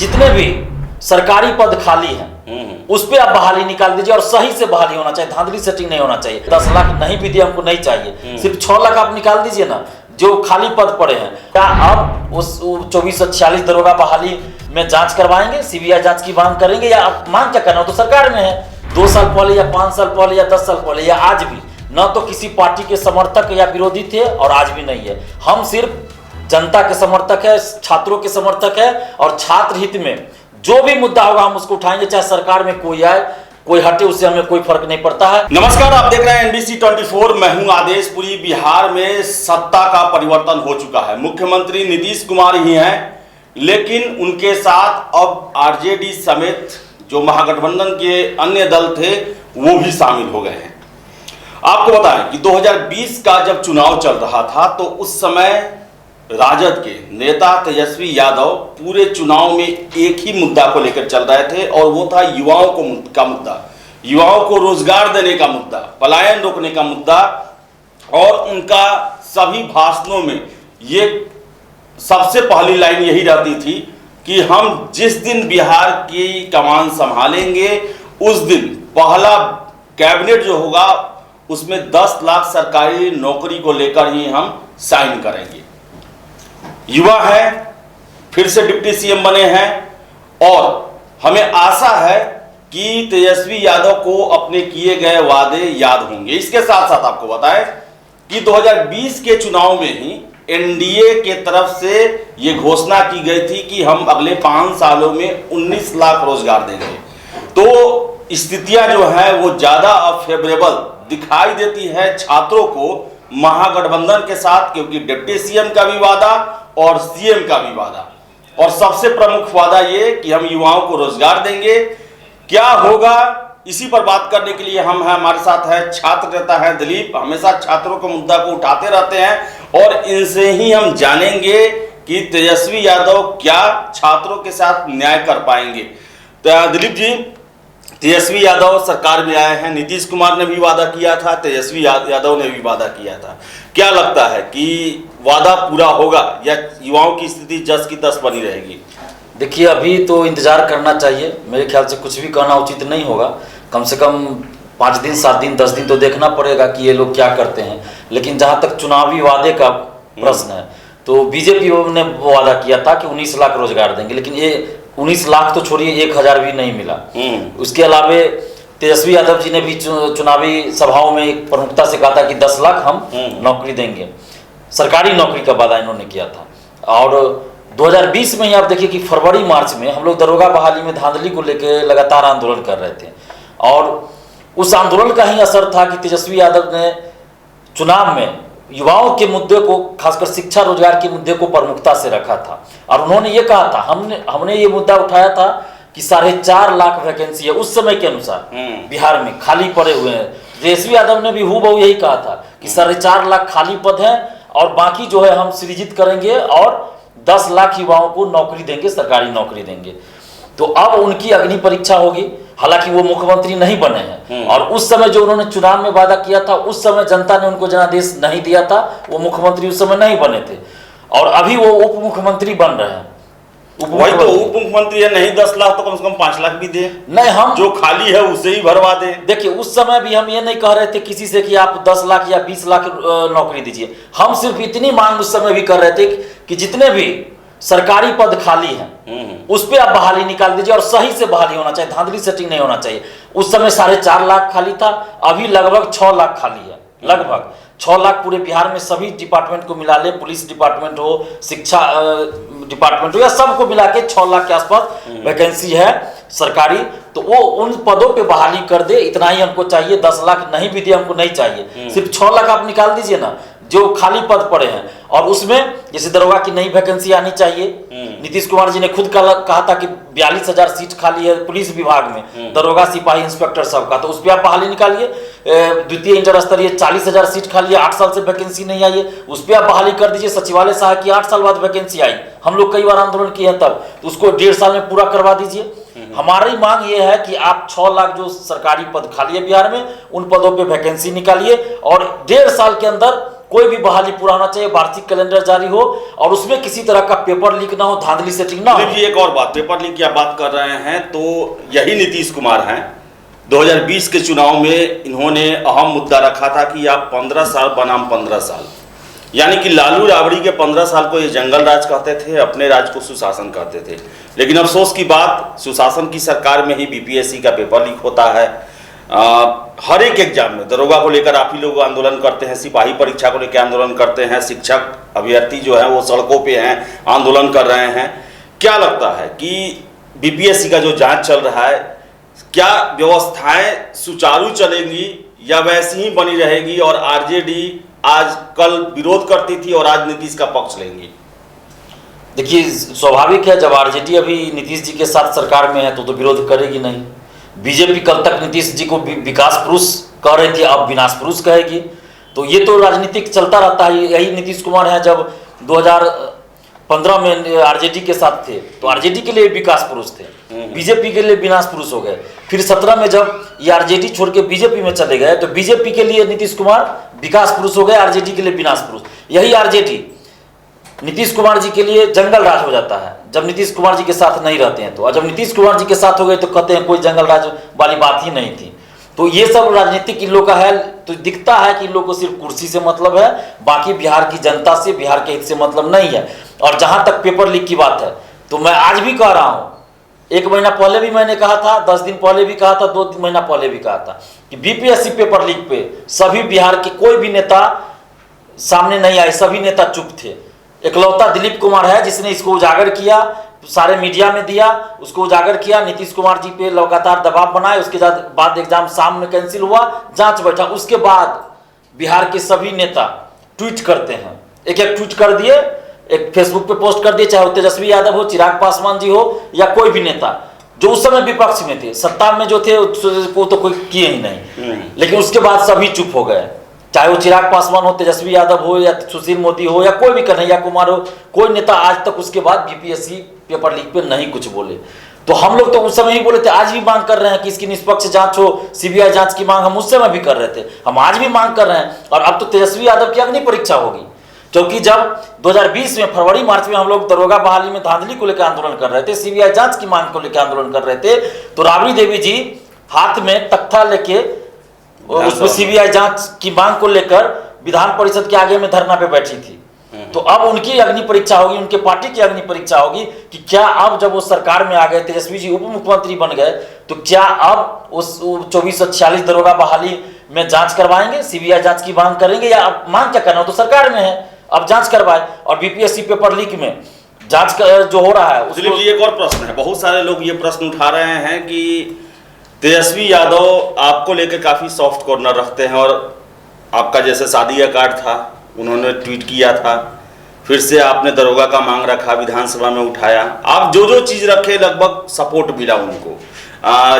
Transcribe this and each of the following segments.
जितने भी सरकारी पद खाली हैं उस पे आप बहाली निकाल दीजिए और सही से बहाली होना चाहिए, धांधली सेटिंग नहीं होना चाहिए। 10 लाख नहीं भी दिए, हमको नहीं चाहिए, सिर्फ 6 लाख आप निकाल दीजिए ना जो खाली पद पड़े हैं। क्या आप उस 2446 दरोगा बहाली में जांच करवाएंगे, सीबीआई जांच की मांग करेंगे, या आप मांग क्या करना तो सरकार में है। 2 साल पहले या 5 साल पहले या 10 साल पहले या आज भी न तो किसी पार्टी के समर्थक या विरोधी थे और आज भी नहीं है। हम सिर्फ जनता के समर्थक है, छात्रों के समर्थक है और छात्र हित में जो भी मुद्दा होगा हम उसको उठाएंगे, चाहे सरकार में कोई आए कोई हटे, उससे हमें कोई फर्क नहीं पड़ता है। नमस्कार, आप देख रहे हैं NBC 24। मैं हूं आदेश। पूरी बिहार में सत्ता का परिवर्तन हो चुका है। मुख्यमंत्री नीतीश कुमार ही हैं, लेकिन उनके साथ अब आरजेडी समेत जो महागठबंधन के अन्य दल थे वो भी शामिल हो गए हैं। आपको बताएं कि 2020 का जब चुनाव चल रहा था तो उस समय राजद के नेता तेजस्वी यादव पूरे चुनाव में एक ही मुद्दा को लेकर चल रहे थे और वो था युवाओं का मुद्दा, युवाओं को रोजगार देने का मुद्दा, पलायन रोकने का मुद्दा। और उनका सभी भाषणों में ये सबसे पहली लाइन यही रहती थी कि हम जिस दिन बिहार की कमान संभालेंगे उस दिन पहला कैबिनेट जो होगा उसमें 10 लाख सरकारी नौकरी को लेकर ही हम साइन करेंगे। युवा है, फिर से डिप्टी सीएम बने हैं और हमें आशा है कि तेजस्वी यादव को अपने किए गए वादे याद होंगे। इसके साथ साथ आपको बताएं कि 2020 के चुनाव में ही एनडीए के तरफ से यह घोषणा की गई थी कि हम अगले 5 सालों में 19 लाख रोजगार देंगे। तो स्थितियां जो है वो ज्यादा फेवरेबल दिखाई देती है छात्रों को महागठबंधन के साथ, क्योंकि डिप्टी सीएम का भी वादा और सीएम का भी वादा, और सबसे प्रमुख वादा ये कि हम युवाओं को रोजगार देंगे। क्या होगा, इसी पर बात करने के लिए हम हैं, हमारे साथ है छात्र नेता है दिलीप, हमेशा छात्रों के मुद्दा को उठाते रहते हैं और इनसे ही हम जानेंगे कि तेजस्वी यादव क्या छात्रों के साथ न्याय कर पाएंगे। तो दिलीप जी, तेजस्वी यादव सरकार में आए हैं, नीतीश कुमार ने भी वादा किया था, तेजस्वी यादव ने भी वादा किया था। क्या लगता है कि वादा पूरा होगा या युवाओं की स्थिति जस की तस बनी रहेगी? देखिए, अभी तो इंतजार करना चाहिए। मेरे ख्याल से कुछ भी कहना उचित नहीं होगा। कम से कम 5 दिन 7 दिन 10 दिन तो देखना पड़ेगा कि ये लोग क्या करते हैं। लेकिन जहाँ तक चुनावी वादे का प्रश्न है तो बीजेपी ने वादा किया था कि 19 लाख रोजगार देंगे, लेकिन ये 19 लाख तो छोड़िए 1000 भी नहीं मिला। उसके अलावे तेजस्वी यादव जी ने भी चुनावी सभाओं में प्रमुखता से कहा था कि 10 लाख हम नौकरी देंगे, सरकारी नौकरी का वादा इन्होंने किया था। और 2020 में ही आप देखिए कि फरवरी मार्च में हम लोग दरोगा बहाली में धांधली को लेकर लगातार आंदोलन कर रहे थे और उस आंदोलन का ही असर था कि तेजस्वी यादव ने चुनाव में युवाओं के मुद्दे को, खासकर शिक्षा रोजगार के मुद्दे को प्रमुखता से रखा था। और उन्होंने ये कहा था, हमने ये मुद्दा उठाया था कि 4.5 लाख वैकेंसी है उस समय के अनुसार बिहार में खाली पड़े हुए हैं। तेजस्वी यादव ने भी हूबहू यही कहा था कि 4.5 लाख खाली पद हैं और बाकी जो है हम सृजित करेंगे और 10 लाख युवाओं को नौकरी देंगे, सरकारी नौकरी देंगे। तो अब उनकी अग्नि परीक्षा होगी। हालांकि वो मुख्यमंत्री नहीं बने हैं और उस समय जो उन्होंने चुनाव में वादा किया था उस समय जनता ने उनको जनादेश नहीं दिया था, वो मुख्यमंत्री उस समय नहीं बने थे और अभी वो उप मुख्यमंत्री बन रहे हैं। वही तो उप मुख्यमंत्री है, नहीं 10 लाख तो कम से कम 5 लाख भी दे, नहीं हम जो खाली है उसे ही भरवा दे। देखिए, उस समय भी हम ये नहीं कह रहे थे किसी से कि आप 10 लाख या 20 लाख नौकरी दीजिए। हम सिर्फ इतनी मांग उस समय भी कर रहे थे कि जितने भी सरकारी पद खाली हैं उस पे आप बहाली निकाल दीजिए और सही से बहाली होना चाहिए, धांधली सेटिंग नहीं होना चाहिए। उस समय 4.5 लाख खाली था, अभी लगभग 6 लाख खाली है। लगभग 6 लाख पूरे बिहार में सभी डिपार्टमेंट को मिला ले, पुलिस डिपार्टमेंट हो, शिक्षा डिपार्टमेंट हो, या सबको मिला के 6 लाख के आसपास वैकेंसी है सरकारी। तो वो उन पदों पे बहाली कर दे, इतना ही हमको चाहिए। 10 लाख नहीं भी दिए, हमको नहीं चाहिए, सिर्फ 6 लाख आप निकाल दीजिए ना जो खाली पद पड़े हैं। और उसमें जैसे दरोगा की नई वैकेंसी आनी चाहिए। नीतीश कुमार जी ने खुद कहा था कि 42,000 सीट खाली है पुलिस विभाग में, दरोगा, सिपाही, इंस्पेक्टर सबका, तो उस पर आप बहाली निकालिए। द्वितीय इंटर स्तरीय 40,000 सीट खाली है, 8 साल से वैकेंसी नहीं आई है, उस पर आप बहाली कर दीजिए। सचिवालय सहायक की 8 साल बाद वैकेंसी आई, हम लोग कई बार आंदोलन किए हैं तब, तो उसको 1.5 साल में पूरा करवा दीजिए। हमारी मांग ये है कि आप 6 लाख जो सरकारी पद खाली है बिहार में, उन पदों पे वैकेंसी निकालिए और 1.5 साल के अंदर कोई भी बहाली पूरा होना चाहिए, वार्षिक कैलेंडर जारी हो और उसमें किसी तरह का पेपर लीक ना हो, धांधली सेटिंग ना हो। जी एक और बात, पेपर लीक की आप बात कर रहे हैं तो यही नीतीश कुमार हैं। 2020 के चुनाव में इन्होंने अहम मुद्दा रखा था कि आप 15 साल बनाम 15 साल, यानी कि लालू राबड़ी के 15 साल को ये जंगल राज कहते थे, अपने राज को सुशासन कहते थे। लेकिन अफसोस की बात, सुशासन की सरकार में ही बीपीएससी का पेपर लीक होता है। हर एक एग्जाम में दरोगा को लेकर आप ही लोग आंदोलन करते हैं, सिपाही परीक्षा को लेकर आंदोलन करते हैं, शिक्षक अभ्यर्थी जो है वो सड़कों पे हैं, आंदोलन कर रहे हैं। क्या लगता है कि बीपीएससी का जो जांच चल रहा है, क्या व्यवस्थाएं सुचारू चलेंगी या वैसी ही बनी रहेगी और आरजेडी आज कल विरोध करती थी और आज नीतीश का पक्ष लेंगी? देखिए स्वाभाविक है, जब आरजेडी अभी नीतीश जी के साथ सरकार में है तो विरोध करेगी नहीं। बीजेपी कल तक नीतीश जी को विकास पुरुष कह रही थी, अब विनाश पुरुष कहेगी। तो ये तो राजनीतिक चलता रहता है। यही नीतीश कुमार है, जब 2015 में आरजेडी के साथ थे तो आरजेडी के लिए विकास पुरुष थे, बीजेपी के लिए विनाश पुरुष हो गए। फिर 17 में जब ये आरजेडी छोड़ के बीजेपी में चले गए तो बीजेपी के लिए नीतीश कुमार विकास पुरुष हो गए, आरजेडी के लिए विनाश पुरुष। यही आरजेडी नीतीश कुमार जी के लिए जंगल राज हो जाता है जब नीतीश कुमार जी के साथ नहीं रहते हैं तो, और जब नीतीश कुमार जी के साथ हो गए तो कहते हैं कोई जंगल राज वाली बात ही नहीं थी। तो ये सब राजनीतिक इन लोग का है। तो दिखता है कि इन लोग को सिर्फ कुर्सी से मतलब है, बाकी बिहार की जनता से, बिहार के हित से मतलब नहीं है। और जहां तक पेपर लीक की बात है तो मैं आज भी कह रहा हूं, 1 महीना पहले भी मैंने कहा था, 10 दिन पहले भी कहा था, 2 महीना पहले भी कहा था कि बीपीएससी पेपर लीक पे सभी बिहार के कोई भी नेता सामने नहीं आए, सभी नेता चुप थे। इकलौता दिलीप कुमार है जिसने इसको उजागर किया, सारे मीडिया में दिया, उसको उजागर किया, नीतीश कुमार जी पे लगातार दबाव बनाए। उसके बाद एग्जाम शाम में कैंसिल हुआ, जांच बैठा, उसके बाद बिहार के सभी नेता ट्वीट करते हैं, एक एक ट्वीट कर दिए, एक फेसबुक पे पोस्ट कर दिए, चाहे वो तेजस्वी यादव हो, चिराग पासवान जी हो या कोई भी नेता जो उस समय विपक्ष में थे। सत्ता में जो थे वो तो कोई किए ही नहीं, लेकिन उसके बाद सभी चुप हो गए। चाहे वो चिराग पासवान हो, तेजस्वी यादव हो या सुशील मोदी हो या कोई भी कन्हैया कुमार हो, कोई नेता आज तक उसके बाद बीपीएससी पेपर लीक पे नहीं कुछ बोले। तो हम लोग तो उस समय ही बोले थे, आज भी मांग कर रहे हैं कि इसकी निष्पक्ष जांच हो, सीबीआई जांच की मांग हम उस समय भी कर रहे थे, हम आज भी मांग कर रहे हैं। और अब तो तेजस्वी यादव की अग्नि परीक्षा होगी, क्योंकि जब 2020 में फरवरी मार्च में हम लोग दरोगा बहाली में धांधली को लेकर आंदोलन कर रहे थे, सीबीआई जांच की मांग को लेकर आंदोलन कर रहे थे, तो राबड़ी देवी जी हाथ में तख्ता लेके उसमें सीबीआई जांच की मांग को लेकर विधान परिषद के आगे में धरना पे बैठी थी। तो अब उनकी अग्नि परीक्षा होगी, उनके पार्टी की अग्नि परीक्षा होगी कि क्या अब जब वो सरकार में आ गए, तेजस्वी जी उप मुख्यमंत्री बन गए, तो क्या अब उस 2446 दरोगा बहाली में जांच करवाएंगे, सीबीआई जांच की मांग करेंगे, या अब मांग क्या करना, तो सरकार में है, अब जांच करवाए। और बीपीएससी पेपर लीक में जांच जो हो रहा है उसको एक और प्रश्न है, बहुत सारे लोग ये प्रश्न उठा रहे हैं कि तेजस्वी यादव आपको लेकर काफ़ी सॉफ्ट कॉर्नर रखते हैं, और आपका जैसे शादी का कार्ड था उन्होंने ट्वीट किया था, फिर से आपने दरोगा का मांग रखा, विधानसभा में उठाया, आप जो जो चीज़ रखे लगभग सपोर्ट मिला उनको।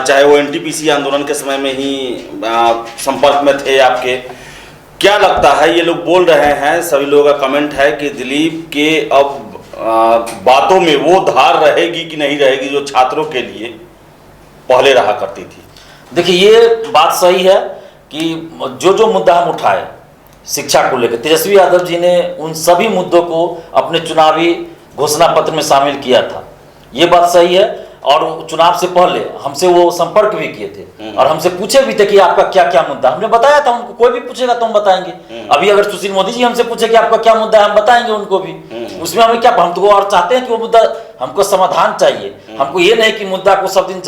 चाहे वो एनटीपीसी आंदोलन के समय में ही संपर्क में थे आपके। क्या लगता है, ये लोग बोल रहे हैं, सभी लोगों का कमेंट है कि दिलीप के अब बातों में वो धार रहेगी कि नहीं रहेगी जो छात्रों के लिए पहले रहा करती थी? देखिए ये बात सही है कि जो जो मुद्दा हम उठाए शिक्षा को लेकर, तेजस्वी यादव जी ने उन सभी मुद्दों को अपने चुनावी घोषणा पत्र में शामिल किया था, ये बात सही है। और चुनाव से पहले हमसे वो संपर्क भी किए थे और हमसे पूछे भी थे कि आपका क्या क्या मुद्दा, हमने बताया था उनको, कोई भी पूछेगा तो हम बताएंगे। अभी अगर सुशील मोदी जी हमसे पूछे कि आपका क्या मुद्दा है, हम बताएंगे उनको भी। उसमें हमें क्या, हम तो और चाहते हैं कि वो मुद्दा, हमको समाधान चाहिए, हमको ये नहीं कि मुद्दा को सब दिन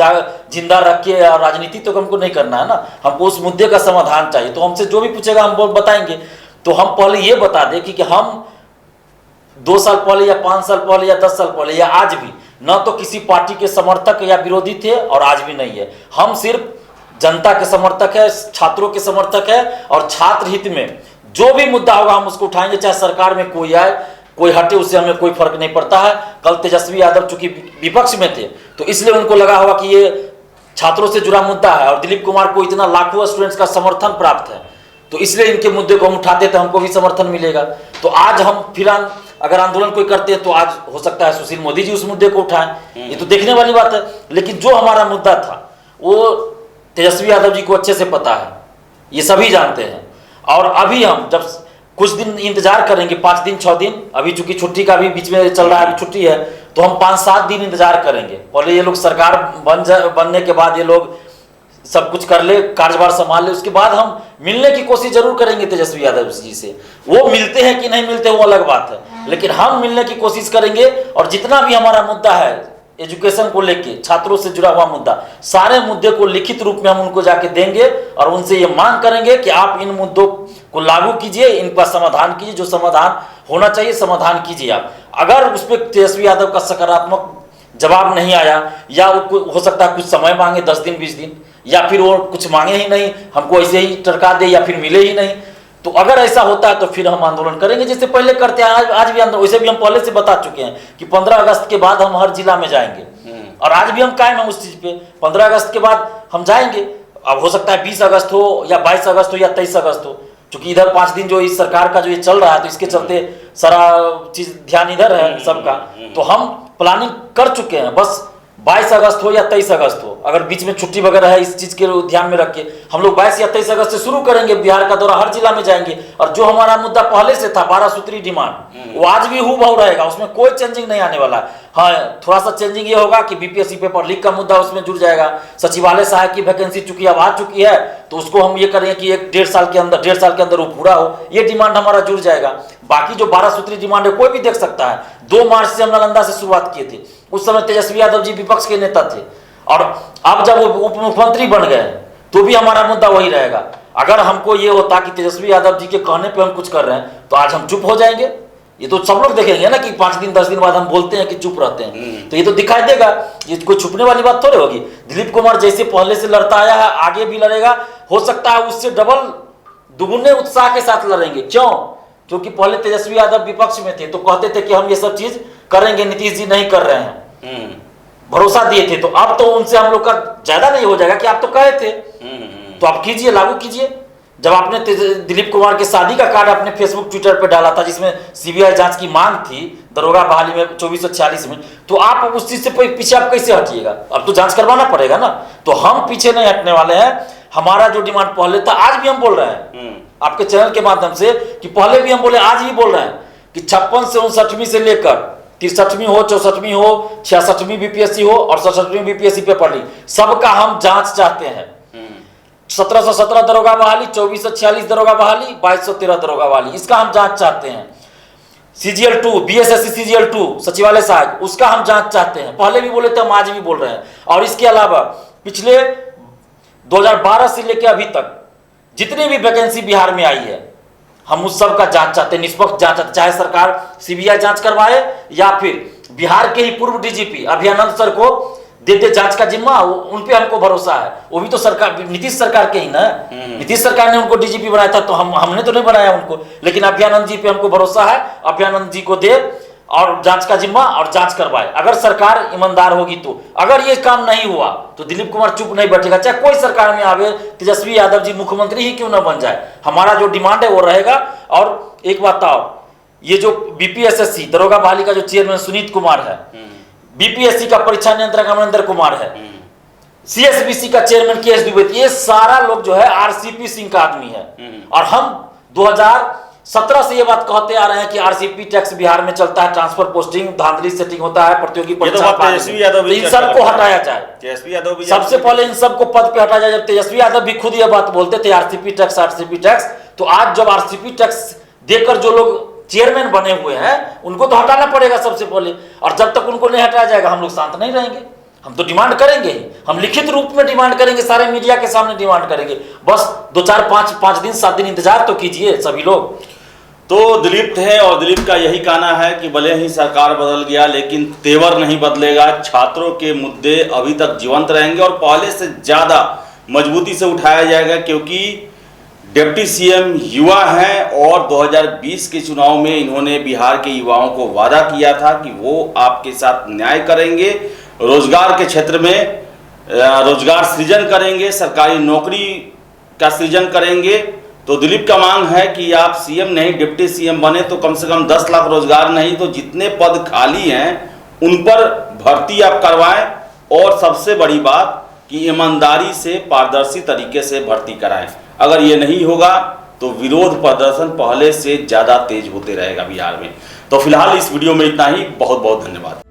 जिंदा रख के राजनीति तो हमको नहीं करना है ना, हमको उस मुद्दे का समाधान चाहिए। तो हमसे जो भी पूछेगा हम वो बताएंगे। तो हम पहले ये बता दें कि हम 2 साल पहले या 5 साल पहले या 10 साल पहले या आज भी न तो किसी पार्टी के समर्थक या विरोधी थे और आज भी नहीं है। हम सिर्फ जनता के समर्थक है, छात्रों के समर्थक है, और छात्र हित में जो भी मुद्दा होगा हम उसको उठाएंगे, चाहे सरकार में कोई आए कोई हटे, उससे हमें कोई फर्क नहीं पड़ता है। कल तेजस्वी यादव चूंकि विपक्ष में थे तो इसलिए उनको लगा होगा कि ये छात्रों से जुड़ा मुद्दा है और दिलीप कुमार को इतना लाखों स्टूडेंट्स का समर्थन प्राप्त है, तो इसलिए इनके मुद्दे को हम उठाते तो हमको भी समर्थन मिलेगा। तो आज हम फिर अगर आंदोलन कोई करते हैं तो आज हो सकता है सुशील मोदी जी उस मुद्दे को उठाएं, ये तो देखने वाली बात है। लेकिन जो हमारा मुद्दा था वो तेजस्वी यादव जी को अच्छे से पता है, ये सभी जानते हैं। और अभी हम जब कुछ दिन इंतजार करेंगे, 5 दिन 6 दिन, अभी चूंकि छुट्टी का भी बीच में चल रहा है, अभी छुट्टी है, तो हम 5-7 दिन इंतजार करेंगे। पहले ये लोग सरकार बनने के बाद ये लोग सब कुछ कर ले, कार्यभार संभाल ले, उसके बाद हम मिलने की कोशिश जरूर करेंगे तेजस्वी यादव जी से। वो मिलते हैं कि नहीं मिलते वो अलग बात है, लेकिन हम मिलने की कोशिश करेंगे। और जितना भी हमारा मुद्दा है एजुकेशन को लेके, छात्रों से जुड़ा हुआ मुद्दा, सारे मुद्दे को लिखित रूप में हम उनको जाके देंगे और उनसे ये मांग करेंगे कि आप इन मुद्दों को लागू कीजिए, इन पर समाधान कीजिए, जो समाधान होना चाहिए समाधान कीजिए आप। अगर उस पर तेजस्वी यादव का सकारात्मक जवाब नहीं आया, या हो सकता है कुछ समय मांगे 10 दिन 20 दिन, या फिर वो कुछ मांगे ही नहीं, हमको ऐसे ही टरका दे, या फिर मिले ही नहीं, तो अगर ऐसा होता है तो फिर हम आंदोलन करेंगे जैसे पहले करते हैं। आज भी आंदोलन, वैसे भी हम पहले से बता चुके हैं कि 15 अगस्त के बाद हम हर जिला में जाएंगे, और आज भी हम कायम हैं उस चीज पे। 15 अगस्त के बाद हम जाएंगे। अब हो सकता है 20 अगस्त हो या 22 अगस्त हो या 23 अगस्त हो, क्योंकि इधर 5 दिन जो इस सरकार का जो ये चल रहा है, तो इसके चलते सारा चीज ध्यान इधर है सबका। तो हम प्लानिंग कर चुके हैं, बस 22 अगस्त हो या 23 अगस्त हो, अगर बीच में छुट्टी वगैरह है, इस चीज के ध्यान में रख के हम लोग 22 या 23 अगस्त से शुरू करेंगे। बिहार का दौरा हर जिला में जाएंगे, और जो हमारा मुद्दा पहले से था 12 सूत्री डिमांड, वो आज भी हूबहू रहेगा, उसमें कोई चेंजिंग नहीं आने वाला। हाँ, थोड़ा सा चेंजिंग ये होगा कि बीपीएससी पेपर लीक का मुद्दा उसमें जुड़ जाएगा। सचिवालय सहायक की वैकेंसी चूंकि अब आ चुकी है, तो उसको हम ये करेंगे कि 1-1.5 साल के अंदर वो पूरा हो, ये डिमांड हमारा जुड़ जाएगा। बाकी जो 12 सूत्री डिमांड है कोई भी देख सकता है। 2 मार्च से हम नालंदा से शुरुआत किए थे, उस समय तेजस्वी यादव जी विपक्ष के नेता थे, और अब जब वो उप मुख्यमंत्री बन गए तो भी हमारा मुद्दा वही रहेगा। अगर हमको ये होता कि तेजस्वी यादव जी के कहने पे हम कुछ कर रहे हैं, तो आज हम चुप हो जाएंगे। ये तो सब लोग देखेंगे ना कि 5 दिन 10 दिन बाद हम बोलते हैं कि चुप रहते हैं, तो ये तो दिखाई देगा। ये कोई छुपने वाली बात थोड़ी होगी। दिलीप कुमार जैसे पहले से लड़ता आया है, आगे भी लड़ेगा, हो सकता है उससे डबल दुगुने उत्साह के साथ लड़ेंगे। क्यों? क्योंकि पहले तेजस्वी यादव विपक्ष में थे तो कहते थे कि हम ये सब चीज करेंगे, नीतीश जी नहीं कर रहे हैं, भरोसा दिए थे। तो अब तो उनसे हम लोग का ज्यादा नहीं हो जाएगा कि आप तो कहे थे, तो आप कीजिए, लागू कीजिए। जब आपने दिलीप कुमार के शादी का कार्ड अपने फेसबुक ट्विटर पर डाला था, जिसमें सीबीआई जांच की मांग थी दरोगा बहाली में 2446 में, तो आप उस चीज से पीछे आप कैसे हटिएगा? अब तो जांच करवाना पड़ेगा ना। तो हम पीछे नहीं हटने वाले हैं। हमारा जो डिमांड पहले था, आज भी हम बोल रहे हैं आपके चैनल के माध्यम से, कि पहले भी हम बोले, आज भी बोल रहे हैं कि 56 से 59वीं से लेकर 63वीं हो, 64वीं हो, 66वीं बीपीएससी हो और 67वीं बीपीएससी पेपर लीक, सबका हम जांच चाहते हैं। 1717 दरोगा बहाली, 2446 दरोगा बहाली, 2213 दरोगा बहाली, इसका हम जांच चाहते हैं। CGL 2, BSSC CGL 2 सचिवालय सहायक, उसका हम जांच चाहते हैं। पहले भी बोले थे, हम आज भी बोल रहे हैं। और इसके अलावा पिछले 2012 से लेकर अभी तक जितनी भी वैकेंसी बिहार में आई है, हम उस सब का जांच चाहते हैं, निष्पक्ष जांच चाहते, चाहे सरकार सीबीआई जांच करवाए या फिर बिहार के ही पूर्व डीजीपी अभियानंद सर को देते जांच का जिम्मा। उन पे हमको भरोसा है। वो भी तो सरकार, नीतीश सरकार के ही ना, नीतीश सरकार ने उनको डीजीपी बनाया था, तो हमने तो नहीं बनाया उनको, लेकिन अभियानंद जी पे हमको भरोसा है। अभियानंद जी को दे और जांच का जिम्मा और जांच करवाए। अगर सरकार ईमानदार होगी तो। अगर ये काम नहीं हुआ तो दिलीप कुमार चुप नहीं बैठेगा, चाहे कोई सरकार में आवे, तेजस्वी यादव जी मुख्यमंत्री ही क्यों ना बन जाए। हमारा जो डिमांड है वो रहेगा। और एक बात और, ये जो बीपीएसएससी दरोगा बहाली का जो चेयरमैन सुनीत कुमार है, बीपीएससी का परीक्षा नियंत्रक अमरिंदर कुमार है, सीएसबीसी का चेयरमैन केएस दुबे, ये सारा लोग जो है आरसीपी सिंह का आदमी है। और हम 2017 से ये बात कहते आ रहे हैं कि आरसीपी टैक्स बिहार में चलता है, ट्रांसफर पोस्टिंग धांधली सेटिंग होता है, प्रतियोगी परीक्षा, इन सबको हटाया जाए। तेजस्वी यादव भी सबसे पहले इन सबको पद पे हटाया जाए। जब तेजस्वी यादव भी खुद ये बात बोलते थे आरसीपी टैक्स, तो आज जब आरसीपी टैक्स देकर जो लोग चेयरमैन बने हुए हैं उनको तो हटाना पड़ेगा सबसे पहले। और जब तक उनको नहीं हटाया जाएगा हम लोग शांत नहीं रहेंगे। हम तो डिमांड करेंगे ही, हम लिखित रूप में डिमांड करेंगे, सारे मीडिया के सामने डिमांड करेंगे। बस 2-4-5 दिन 7 दिन इंतजार तो कीजिए सभी लोग। तो दिलीप थे और दिलीप का यही कहना है कि भले ही सरकार बदल गया लेकिन तेवर नहीं बदलेगा। छात्रों के मुद्दे अभी तक जीवंत रहेंगे और पहले से ज़्यादा मजबूती से उठाया जाएगा, क्योंकि डिप्टी सीएम युवा हैं और 2020 के चुनाव में इन्होंने बिहार के युवाओं को वादा किया था कि वो आपके साथ न्याय करेंगे, रोजगार के क्षेत्र में रोजगार सृजन करेंगे, सरकारी नौकरी का सृजन करेंगे। तो दिलीप का मांग है कि आप सीएम नहीं डिप्टी सीएम बने तो कम से कम 10 लाख रोजगार नहीं तो जितने पद खाली हैं उन पर भर्ती आप करवाएं, और सबसे बड़ी बात कि ईमानदारी से पारदर्शी तरीके से भर्ती कराएं। अगर ये नहीं होगा तो विरोध प्रदर्शन पहले से ज़्यादा तेज होते रहेगा बिहार में। तो फिलहाल इस वीडियो में इतना ही। बहुत बहुत धन्यवाद।